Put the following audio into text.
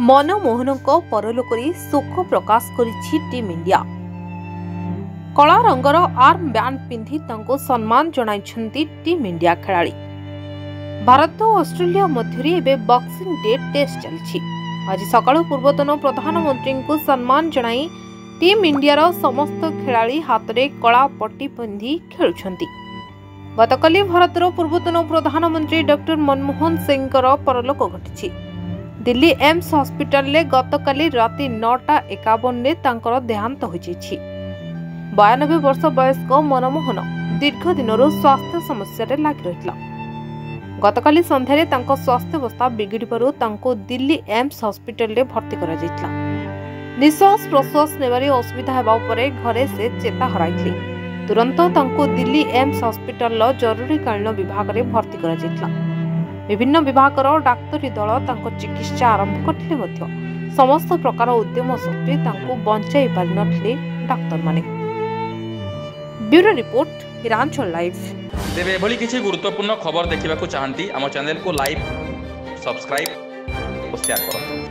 मनमोहनଙ୍କ परलोकରେ शोक प्रकाश କରିଛି team India. कला रंगर आर्म बैंड पिंधि तांको सम्मान जणाइछन्ती टीम इंडिया खेलाड़ी। भारत और ऑस्ट्रेलिया मध्यरे एबे बॉक्सिंग डे टेस्ट चलछि। आज सकाळ पूर्वतन प्रधानमंत्री को सम्मान जणाई टीम इंडियार समस्त खेलाड़ी हातरे कला पट्टी पिंधि खेलुछन्ती। गतकाली भारतर पूर्वतन प्रधानमंत्री डॉक्टर मनमोहन सिंहर परलोक घटिछि। दिल्ली एम्स हॉस्पिटल ले गतकाली राति 9:51 तांकर देहांत होइछि। 92 वर्ष वयस्क मनमोहन दीर्घ दिनरू स्वास्थ्य समस्या रे लागि रहितला। गतकाली संध्यारे तांको स्वास्थ्यावस्था बिगड़िबारु तांको दिल्ली एम्स हॉस्पिटल रे भर्ती करा जायतला। निश्वास प्रश्वास नेबारे असुविधा हेबा उपरे घरे से चेता हराइथि। तुरंत तांको दिल्ली एम्स हॉस्पिटल लो जरूरीकालीन विभाग रे भर्ती करा जायतला। विभिन्न विभागर डाक्तरी दल तांको चिकित्सा आरंभ करथिले मध्य समस्त प्रकार उद्यम सत्वे तांको बंचाई पारि नथिले डाक्तर माने। Bureau report Hiranchal live. तेबे एभली किछि गुरुत्वपूर्ण खबर देखिबाकू चाहंती आम चैनल को लाइक सब्सक्राइब और शेयर करନ୍ତୁ।